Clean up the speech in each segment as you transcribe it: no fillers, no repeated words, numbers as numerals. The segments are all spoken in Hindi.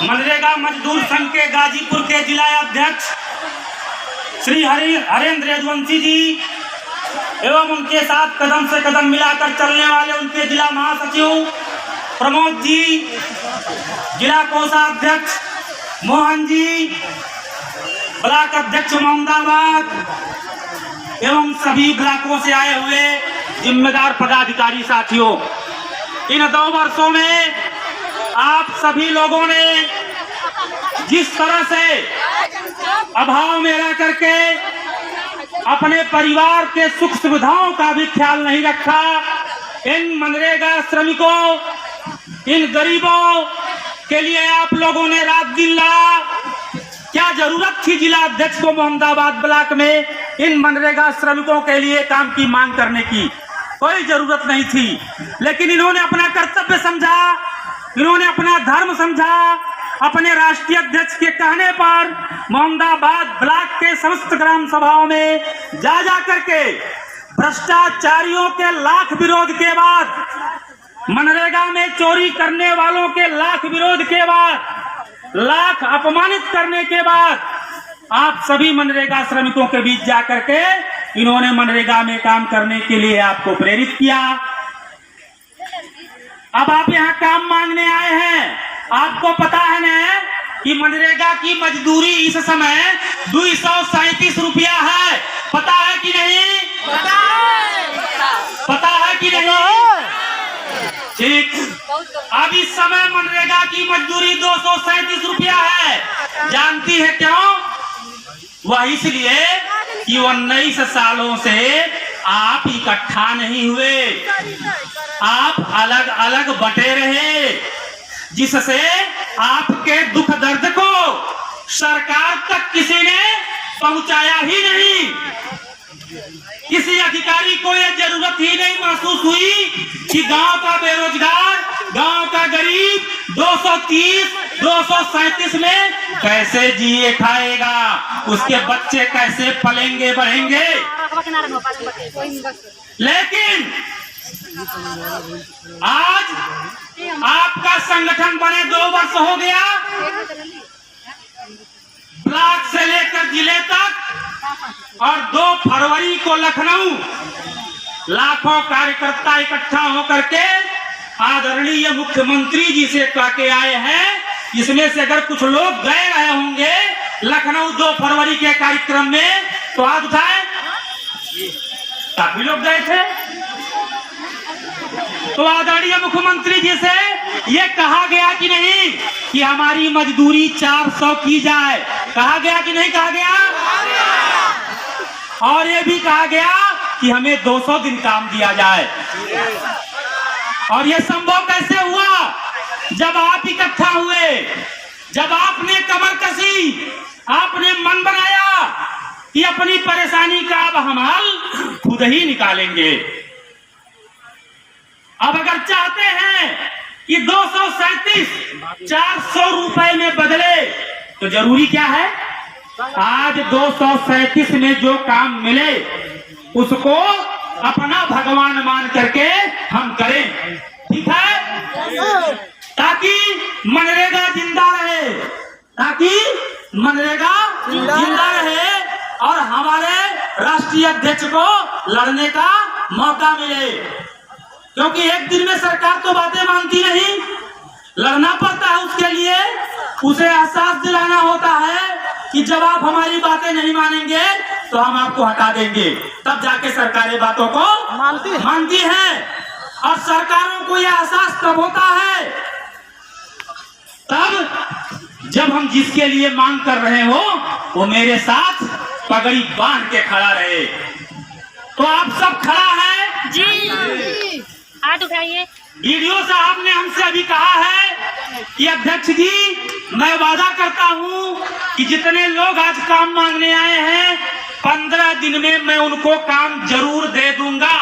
मनरेगा मजदूर संघ के गाजीपुर के जिला अध्यक्ष श्री हरेंद्र यदुवंशी जी एवं उनके साथ कदम से कदम मिलाकर चलने वाले उनके जिला महासचिव प्रमोद जी, जिला कोषाध्यक्ष मोहन जी, ब्लॉक अध्यक्ष मोहम्मदाबाद एवं सभी ब्लॉकों से आए हुए जिम्मेदार पदाधिकारी साथियों, इन 2 वर्षों में आप सभी लोगों ने जिस तरह से अभाव में रह करके अपने परिवार के सुख सुविधाओं का भी ख्याल नहीं रखा, इन मनरेगा श्रमिकों, इन गरीबों के लिए आप लोगों ने रात दिन लड़ा। क्या जरूरत थी जिला अध्यक्ष को मोहम्मदाबाद ब्लॉक में इन मनरेगा श्रमिकों के लिए काम की मांग करने की? कोई जरूरत नहीं थी, लेकिन इन्होंने अपना कर्तव्य समझा, इन्होंने अपना धर्म समझा। अपने राष्ट्रीय अध्यक्ष के कहने पर मोहम्मदाबाद ब्लॉक के समस्त ग्राम सभाओं में जा करके भ्रष्टाचारियों के लाख विरोध के बाद, मनरेगा में चोरी करने वालों के लाख विरोध के बाद, लाख अपमानित करने के बाद आप सभी मनरेगा श्रमिकों के बीच जाकर के इन्होंने मनरेगा में काम करने के लिए आपको प्रेरित किया। अब आप यहाँ काम मांगने आए हैं। आपको पता है ना कि मनरेगा की मजदूरी इस समय 237 रुपया है। पता है कि नहीं? पता है कि नहीं? ठीक, अब इस समय मनरेगा की मजदूरी 237 रुपया है। जानती है क्यों? वह इसलिए कि 19 सालों से आप इकट्ठा नहीं हुए, आप अलग अलग बटे रहे, जिससे आपके दुख दर्द को सरकार तक किसी ने पहुंचाया ही नहीं। किसी अधिकारी को यह जरूरत ही नहीं महसूस हुई कि गांव का बेरोजगार, गांव का गरीब 230, 237 में कैसे जिए खाएगा, उसके बच्चे कैसे पलेंगे बढ़ेंगे। लेकिन आज आपका संगठन बने 2 वर्ष हो गया, ब्लॉक से लेकर जिले तक, और 2 फरवरी को लखनऊ लाखों कार्यकर्ता इकट्ठा होकर के आदरणीय मुख्यमंत्री जी से कह के आए हैं। इसमें से अगर कुछ लोग गए रहे होंगे लखनऊ 2 फरवरी के कार्यक्रम में तो हाथ उठाए। काफी लोग गए थे। तो आदरणीय मुख्यमंत्री जी से ये कहा गया कि नहीं कि हमारी मजदूरी 400 की जाए? कहा गया कि नहीं कहा गया? और ये भी कहा गया कि हमें 200 दिन काम दिया जाए। और ये संभव कैसे हुआ? जब आप इकट्ठा हुए, जब आपने कमर कसी, आपने मन बनाया कि अपनी परेशानी का अब हम हल खुद ही निकालेंगे। अब अगर चाहते हैं कि 237 400 रुपए में बदले तो जरूरी क्या है? आज 237 में जो काम मिले उसको अपना भगवान मान करके हम करें, ठीक है? ताकि मनरेगा जिंदा रहे, ताकि मनरेगा जिंदा रहे और हमारे राष्ट्रीय अध्यक्ष को लड़ने का मौका मिले। क्योंकि एक दिन में सरकार तो बातें मानती नहीं, लड़ना पड़ता है उसके लिए। उसे एहसास दिलाना होता है कि जब आप हमारी बातें नहीं मानेंगे तो हम आपको हटा देंगे, तब जाके सरकारें बातों को मानती है। और सरकारों को यह एहसास कब होता है? तब जब हम जिसके लिए मांग कर रहे हो वो मेरे साथ पगड़ी बांध के खड़ा रहे। तो आप सब खड़ा है जी, हाथ उठाइए। वीडियो साहब ने हमसे अभी कहा है कि अध्यक्ष जी मैं वादा करता हूं कि जितने लोग आज काम मांगने आए हैं 15 दिन में मैं उनको काम जरूर दे दूंगा।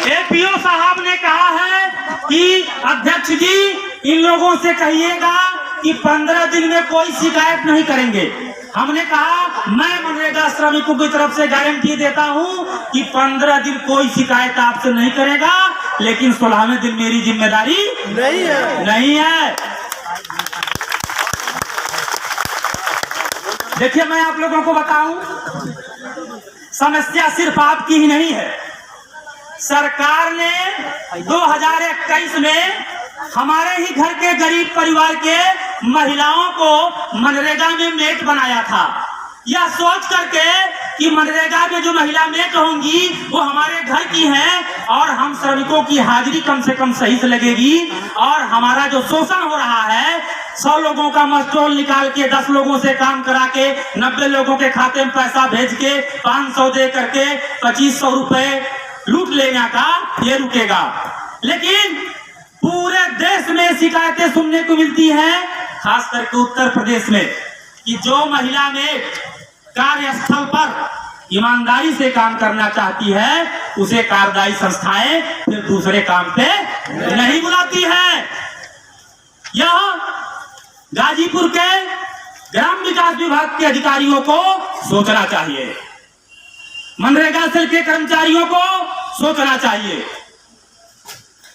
एपीओ साहब ने कहा है कि अध्यक्ष जी इन लोगों से कहिएगा कि 15 दिन में कोई शिकायत नहीं करेंगे। हमने कहा मैं मनरेगा श्रमिकों की तरफ से गारंटी देता हूं कि 15 दिन कोई शिकायत आपसे नहीं करेगा। लेकिन 16वें दिन मेरी जिम्मेदारी नहीं है। देखिए, मैं आप लोगों को बताऊं, समस्या सिर्फ आपकी ही नहीं है। सरकार ने 2021 में हमारे ही घर के गरीब परिवार के महिलाओं को मनरेगा में मेट बनाया था, यह सोच करके कि मनरेगा में जो महिला मेट होंगी वो हमारे घर की हैं और हम श्रमिकों की हाजिरी कम से कम सही से लगेगी और हमारा जो शोषण हो रहा है, 100 लोगों का मस्टोल निकाल के 10 लोगों से काम करा के 90 लोगों के खाते में पैसा भेज के 500 दे करके 2500 रुपए लूट लेने का, ये रुकेगा। लेकिन पूरे देश में शिकायतें सुनने को मिलती हैं, खास करके उत्तर प्रदेश में, कि जो महिला में कार्यस्थल पर ईमानदारी से काम करना चाहती है उसे कार्यदायी संस्थाएं फिर दूसरे काम पे नहीं बुलाती है। यह गाजीपुर के ग्राम विकास विभाग के अधिकारियों को सोचना चाहिए, मनरेगा सेल के कर्मचारियों को सोचना चाहिए।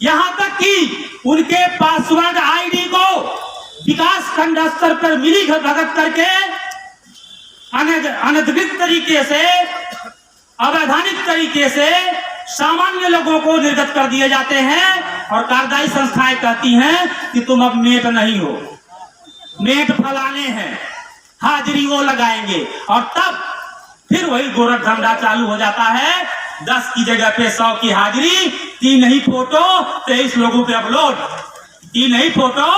यहां तक कि उनके पासवर्ड आईडी को विकास खंड स्तर पर मिली भगत करके अनधिकृत तरीके से, अवैधानिक तरीके से सामान्य लोगों को निर्गत कर दिए जाते हैं और कार्यदायी संस्थाएं कहती हैं कि तुम अब मेट नहीं हो, मेट फलाने हैं, हाजिरी वो लगाएंगे और तब फिर वही गोरख धंधा चालू हो जाता है। 10 की जगह पे 100 की हाजिरी, 3 ही फोटो 23 लोगों पे अपलोड, 3 ही फोटो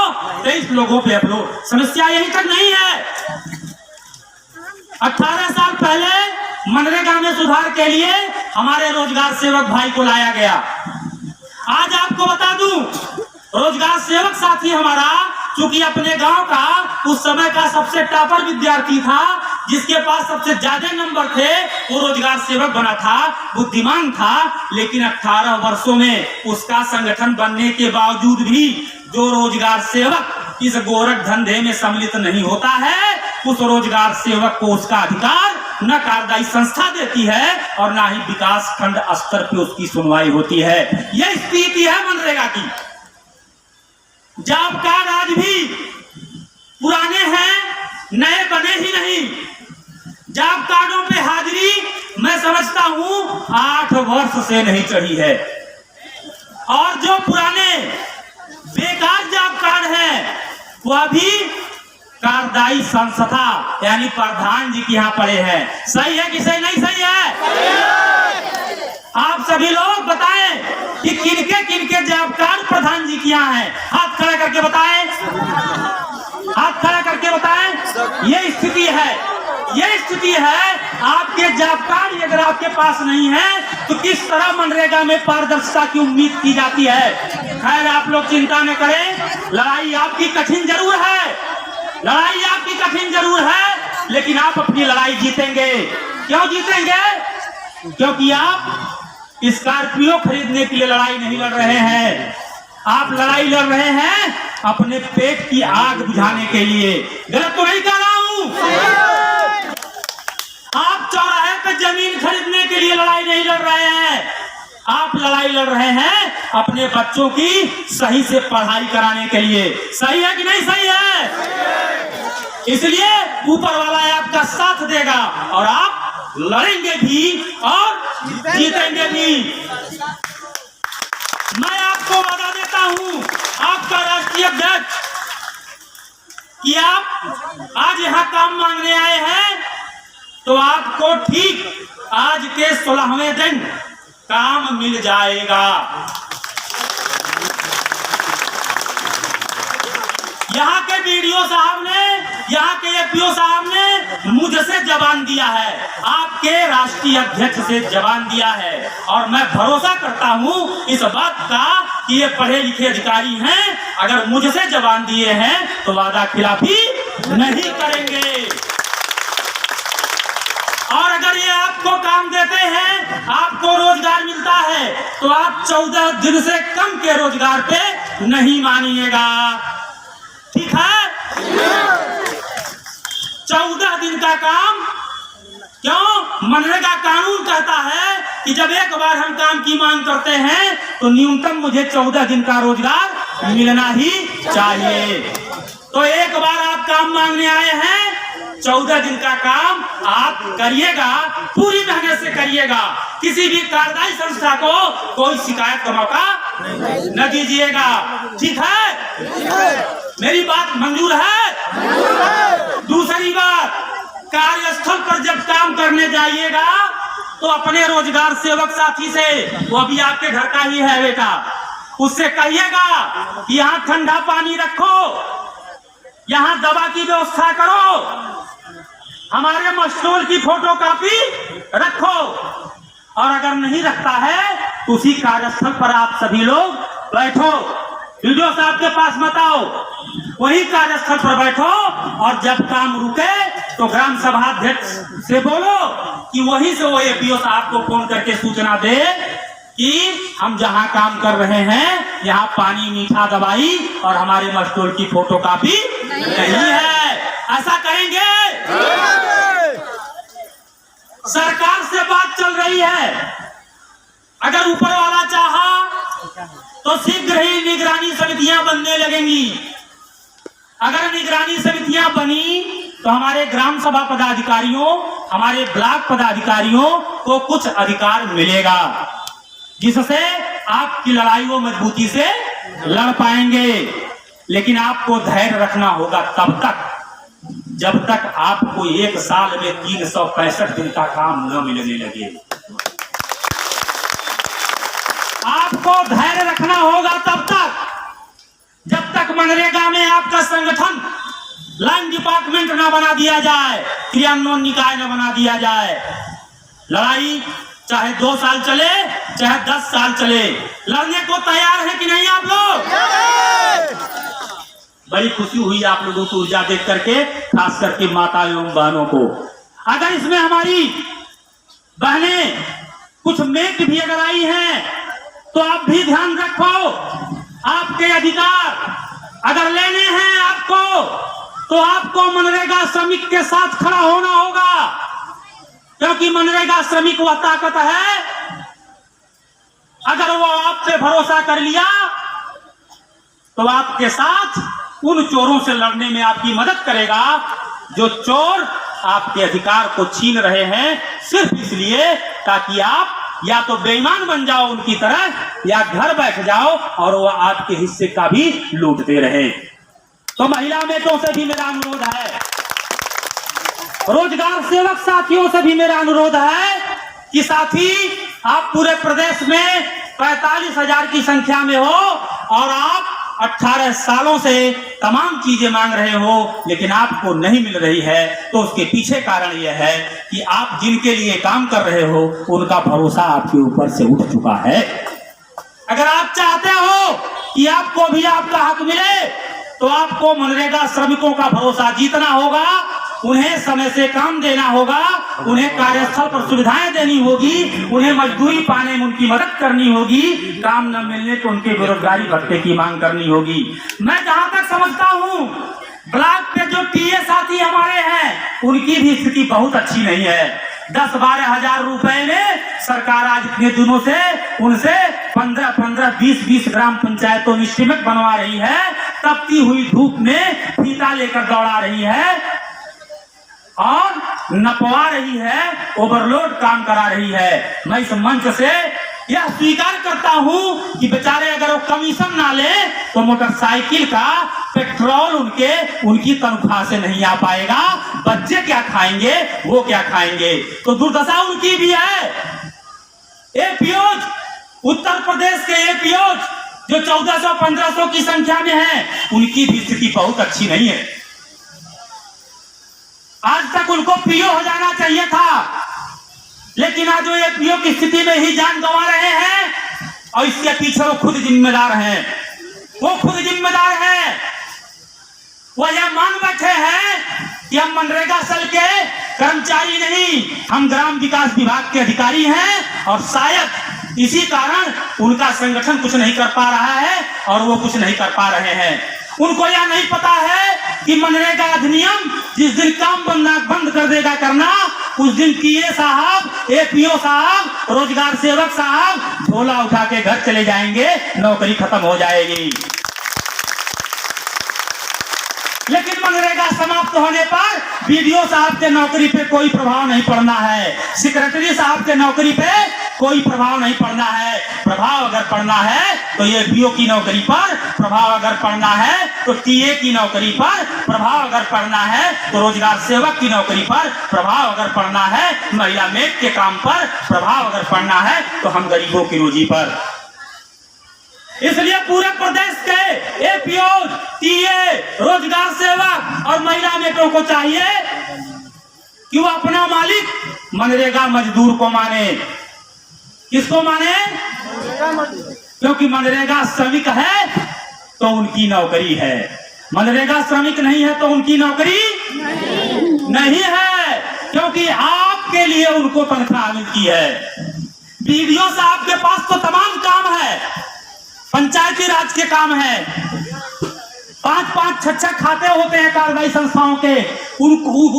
23 लोगों पे अपलोड। समस्या यही तक नहीं है। 18 साल पहले मनरेगा में सुधार के लिए हमारे रोजगार सेवक भाई को लाया गया। आज आपको बता दूं, रोजगार सेवक साथी हमारा, चूंकि अपने गांव का उस समय का सबसे टॉपर विद्यार्थी था, जिसके पास सबसे ज्यादा नंबर थे, वो रोजगार सेवक बना था, बुद्धिमान था। लेकिन 18 वर्षों में उसका संगठन बनने के बावजूद भी जो रोजगार सेवक इस गोरख धंधे में सम्मिलित नहीं होता है, उस रोजगार सेवक को उसका अधिकार न कार्यदायी संस्था देती है और न ही विकास खंड स्तर पर उसकी सुनवाई होती है। यह स्थिति है मनरेगा की। जॉब कार्ड आज भी पुराने हैं, नए बने ही नहीं। जॉब कार्डों पे हाजिरी मैं समझता हूं 8 वर्ष से नहीं चढ़ी है और जो पुराने बेकार जॉब कार्ड है वह भी कार्यदायी संस्था यानी प्रधान जी के यहाँ पड़े हैं। सही है कि सही नहीं? सही है। आप सभी लोग बताएं कि किनके जॉब कार्ड प्रधान जी के यहाँ है। हाथ खड़ा करके बताएं, हाथ खड़ा करके बताएं। ये स्थिति है, ये स्थिति है। आपके जॉब कार्ड अगर आपके पास नहीं है तो किस तरह मनरेगा में पारदर्शिता की उम्मीद की जाती है। खैर, आप लोग चिंता न करें, लड़ाई आपकी कठिन जरूर है, लड़ाई आपकी कठिन जरूर है, लेकिन आप अपनी लड़ाई जीतेंगे। क्यों जीतेंगे? क्योंकि आप स्कॉर्पियो खरीदने के लिए लड़ाई नहीं लड़ रहे हैं, आप लड़ाई लड़ रहे हैं अपने पेट की आग बुझाने के लिए। गलत तो नहीं कह रहा हूं? आप चौराहे पे जमीन खरीदने के लिए लड़ाई नहीं लड़ रहे हैं, आप लड़ाई लड़ रहे हैं अपने बच्चों की सही से पढ़ाई कराने के लिए। सही है कि नहीं? सही है। इसलिए ऊपर वाला आपका साथ देगा और आप लड़ेंगे भी और जीतेंगे भी। मैं आपको वादा देता हूं, आपका राष्ट्रीय अध्यक्ष, कि आप आज यहां काम मांगने आए हैं तो आपको ठीक आज के 16वें दिन काम मिल जाएगा। यहाँ के बीडीओ साहब ने, यहाँ के एपीओ साहब ने मुझसे जबान दिया है, आपके राष्ट्रीय अध्यक्ष से जबान दिया है और मैं भरोसा करता हूँ इस बात का कि ये पढ़े लिखे अधिकारी हैं। अगर मुझसे जबान दिए हैं तो वादा खिलाफी नहीं करेंगे और अगर ये आपको काम देते हैं, आपको रोजगार मिलता है तो आप 14 दिन से कम के रोजगार पे नहीं मानिएगा। ठीक है? 14 दिन का काम। क्यों? मनरेगा कानून कहता है कि जब एक बार हम काम की मांग करते हैं तो न्यूनतम मुझे 14 दिन का रोजगार मिलना ही चाहिए। तो एक बार आप काम मांगने आए हैं, 14 दिन का काम आप करिएगा, पूरी मेहनत से करिएगा। किसी भी कार्यदायी संस्था को कोई शिकायत का मौका न दीजिएगा। ठीक है? मेरी बात मंजूर है? दूसरी बात, कार्यस्थल पर जब काम करने जाइएगा तो अपने रोजगार सेवक साथी से, वो अभी आपके घर का ही है बेटा, उससे कहिएगा कि यहाँ ठंडा पानी रखो, यहाँ दवा की व्यवस्था करो, हमारे मजदूर की फोटोकॉपी रखो। और अगर नहीं रखता है तो उसी कार्यस्थल पर आप सभी लोग बैठो, वीडियो साहब के पास मत आओ, वही कार्यस्थल पर बैठो और जब काम रुके तो ग्राम सभा अध्यक्ष से बोलो कि वहीं से वो एपीओ साहब को फोन करके सूचना दे कि हम जहां काम कर रहे हैं यहाँ पानी, मीठा, दवाई और हमारे मजदूर की फोटोकॉपी नहीं है। ऐसा करेंगे? सरकार से बात चल रही है, अगर ऊपर वाला चाहा तो शीघ्र ही निगरानी समितियां बनने लगेंगी। अगर निगरानी समितियां बनी तो हमारे ग्राम सभा पदाधिकारियों, हमारे ब्लॉक पदाधिकारियों को कुछ अधिकार मिलेगा, जिससे आपकी लड़ाई वो मजबूती से लड़ पाएंगे। लेकिन आपको धैर्य रखना होगा तब तक जब तक आपको एक साल में 365 दिन का काम न मिलने लगे। आपको धैर्य रखना होगा तब तक जब तक मनरेगा में आपका संगठन लाइन डिपार्टमेंट ना बना दिया जाए, क्रियान्वयन निकाय न बना दिया जाए। लड़ाई चाहे 2 साल चले, चाहे 10 साल चले, लड़ने को तैयार है कि नहीं आप लोग? बड़ी खुशी हुई आप लोगों को ऊर्जा देख करके, खास करके माता एवं बहनों को। अगर इसमें हमारी बहनें कुछ मेट भी अगर आई हैं तो आप भी ध्यान रखो, आपके अधिकार अगर लेने हैं आपको तो आपको मनरेगा श्रमिक के साथ खड़ा होना होगा, क्योंकि मनरेगा श्रमिक वह ताकत है, अगर वो आप पे भरोसा कर लिया तो आपके साथ उन चोरों से लड़ने में आपकी मदद करेगा जो चोर आपके अधिकार को छीन रहे हैं सिर्फ इसलिए ताकि आप या तो बेईमान बन जाओ उनकी तरह या घर बैठ जाओ और वो आपके हिस्से का भी लूटते रहे। तो महिला बेटों से भी मेरा अनुरोध है, रोजगार सेवक साथियों से भी मेरा अनुरोध है कि साथी आप पूरे प्रदेश में 45,000 की संख्या में हो और आप 18 सालों से तमाम चीजें मांग रहे हो लेकिन आपको नहीं मिल रही है, तो उसके पीछे कारण यह है कि आप जिनके लिए काम कर रहे हो उनका भरोसा आपके ऊपर से उठ चुका है। अगर आप चाहते हो कि आपको भी आपका हक मिले तो आपको मनरेगा श्रमिकों का भरोसा जीतना होगा, उन्हें समय से काम देना होगा, उन्हें कार्यस्थल पर सुविधाएं देनी होगी, उन्हें मजदूरी पाने में उनकी मदद करनी होगी, काम न मिलने तो उनके बेरोजगारी भत्ते की मांग करनी होगी। मैं जहां तक समझता हूं ब्लॉक पे जो टीए साथी हमारे हैं उनकी भी स्थिति बहुत अच्छी नहीं है। 10-12 हजार रुपए में सरकार आज इतने दिनों से उनसे 15-15, 20-20 ग्राम पंचायतों में एस्टीमेट बनवा रही है, तपती हुई धूप में फीता लेकर दौड़ा रही है और नपवा रही है, ओवरलोड काम करा रही है। मैं इस मंच से यह स्वीकार करता हूं कि बेचारे अगर वो कमीशन ना ले तो मोटरसाइकिल का पेट्रोल उनकी तनख्वाह से नहीं आ पाएगा। बच्चे क्या खाएंगे, वो क्या खाएंगे, तो दुर्दशा उनकी भी है। एपीओज, उत्तर प्रदेश के एपीओज जो 1400-1500 की संख्या में है, उनकी भी स्थिति बहुत अच्छी नहीं है। आज तक उनको पीओ हो जाना चाहिए था, लेकिन आज वो एपीओ की स्थिति में ही जान गंवा रहे हैं और इसके पीछे वो खुद जिम्मेदार हैं। वो खुद जिम्मेदार हैं, वो यह मान बैठे हैं कि हम मनरेगा सेल के कर्मचारी नहीं, हम ग्राम विकास विभाग के अधिकारी हैं और शायद इसी कारण उनका संगठन कुछ नहीं कर पा रहा है और वो कुछ नहीं कर पा रहे हैं। उनको यह नहीं पता है कि मनरेगा अधिनियम जिस दिन काम बंद कर देगा करना, उस दिन पीए साहब, एपीओ साहब, रोजगार सेवक साहब झोला उठा के घर चले जाएंगे, नौकरी खत्म हो जाएगी। लेकिन मनरेगा समाप्त होने पर बीडीओ साहब के नौकरी पे कोई प्रभाव नहीं पड़ना है, सेक्रेटरी साहब के नौकरी पे कोई प्रभाव नहीं पड़ना है। प्रभाव अगर पड़ना है तो ये बीओ की नौकरी पर, प्रभाव अगर पड़ना है तो टीए की नौकरी पर, प्रभाव अगर पड़ना है तो रोजगार सेवक की नौकरी पर, प्रभाव अगर पड़ना है महिला मेट के काम पर, प्रभाव अगर पड़ना है तो हम गरीबों की रोजी पर। इसलिए पूरे प्रदेश के एपीओ, टीए, रोजगार सेवक और महिला मेटों को चाहिए कि वो अपना मालिक मनरेगा मजदूर को माने। किसको माने? क्योंकि मनरेगा श्रमिक है तो उनकी नौकरी है, मनरेगा श्रमिक नहीं है तो उनकी नौकरी नहीं है, क्योंकि आपके लिए उनको तनख्वाह मिलती है। बीडीओ साहब के पास तो तमाम काम है, पंचायती राज के काम है, 5-5, 6-6 खाते होते हैं कार्रवाई संस्थाओं के,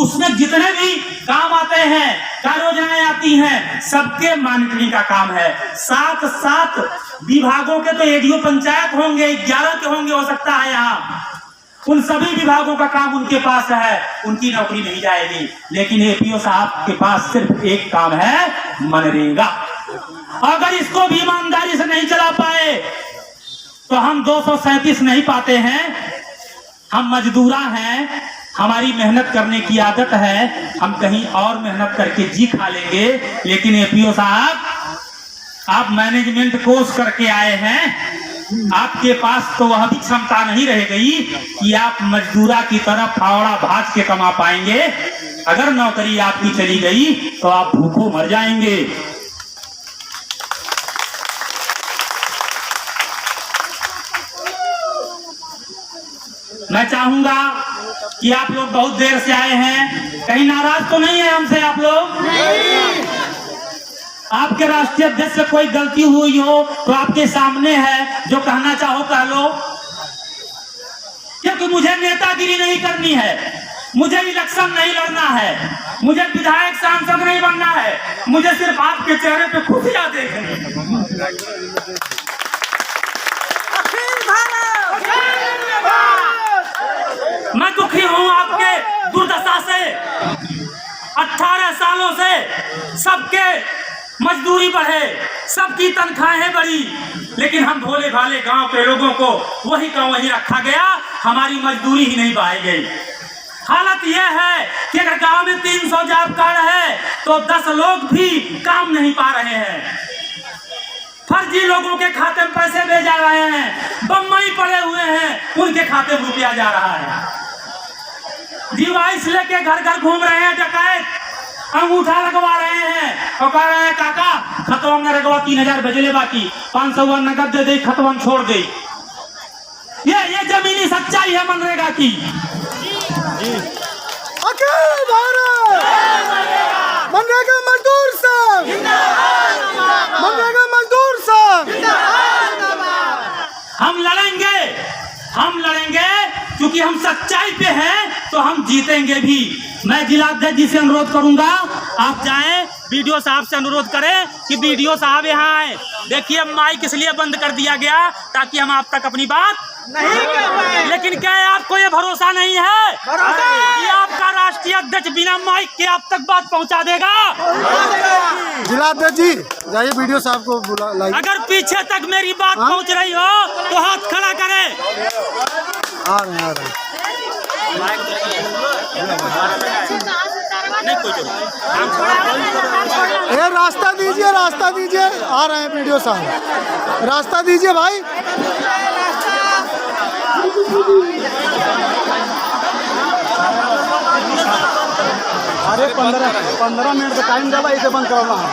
उसमें जितने भी काम आते हैं, योजनाएं आती हैं, सबके मॉनिटरिंग का काम है। 7 विभागों के तो एडीओ पंचायत होंगे, 11 के होंगे हो सकता है यहाँ, उन सभी विभागों का काम उनके पास है, उनकी नौकरी नहीं जाएगी। लेकिन एपीओ साहब के पास सिर्फ एक काम है, मनरेगा। अगर इसको भी ईमानदारी से नहीं चला पाए तो हम 237 नहीं पाते हैं। हम मजदूरा हैं, हमारी मेहनत करने की आदत है, हम कहीं और मेहनत करके जी खा लेंगे। लेकिन एपीओ साहब, आप मैनेजमेंट कोर्स करके आए हैं, आपके पास तो वह भी क्षमता नहीं रह गई कि आप मजदूरा की तरह फावड़ा भाज के कमा पाएंगे। अगर नौकरी आपकी चली गई तो आप भूखों मर जाएंगे। मैं चाहूंगा कि आप लोग बहुत देर से आए हैं, कहीं नाराज तो नहीं है हमसे आप लोग? नहीं। आपके राष्ट्रीय अध्यक्ष से कोई गलती हुई हो तो आपके सामने है, जो कहना चाहो कह लो। क्योंकि मुझे नेतागिरी नहीं करनी है, मुझे इलेक्शन नहीं लड़ना है, मुझे विधायक सांसद नहीं बनना है, मुझे सिर्फ आपके चेहरे पे खुशियां देखनी है। मैं दुखी हूं आपके दुर्दशा से। 18 सालों से सबके मजदूरी बढ़े, सबकी तनख्वाहें बढ़ी, लेकिन हम भोले भाले गांव के लोगों को वही का वही रखा गया, हमारी मजदूरी ही नहीं बढ़ाई गई। हालत यह है कि अगर गांव में 300 जॉब कार्ड है तो 10 लोग भी काम नहीं पा रहे हैं। फर्जी लोगों के खाते में पैसे भेजा रहे हैं, बम्बई पड़े हुए हैं, उनके खाते में रुपया जा रहा है। डिवाइस लेके घर घर घूम रहे हैं डकैत, अंगूठा लगवा रहे हैं और कह रहे हैं काका खतवा में रखवा 3000 भेजले, बाकी 500 नगद दे दे, खतवा छोड़ दे। ये जमीनी सच्चाई है मनरेगा की। अखिल भारत मनरेगा मजदूर संघ, मनरेगा मजदूर संघ, हम लड़ेंगे क्योंकि हम सच्चाई पे हैं तो हम जीतेंगे भी। मैं जिलाध्यक्ष जी से अनुरोध करूंगा, आप जाएं बीडीओ साहब से अनुरोध करें कि बीडीओ साहब यहाँ आए। देखिए माइक इसलिए बंद कर दिया गया ताकि हम आप तक अपनी बात नहीं कर पाए, लेकिन क्या आपको ये भरोसा नहीं है कि आपका राष्ट्रीय अध्यक्ष बिना माइक के आप तक बात पहुंचा देगा? जिलाध्यक्ष जी जाइए वीडियो साहब को बुला। अगर पीछे तक मेरी बात पहुंच रही हो तो हाथ खड़ा करें। आ रहे हैं। ये रास्ता दीजिए, रास्ता दीजिए, आ रहे हैं वीडियो साहब, रास्ता दीजिए भाई। अरे 15 मिनट का टाइम डाला, इसे बंद करना है।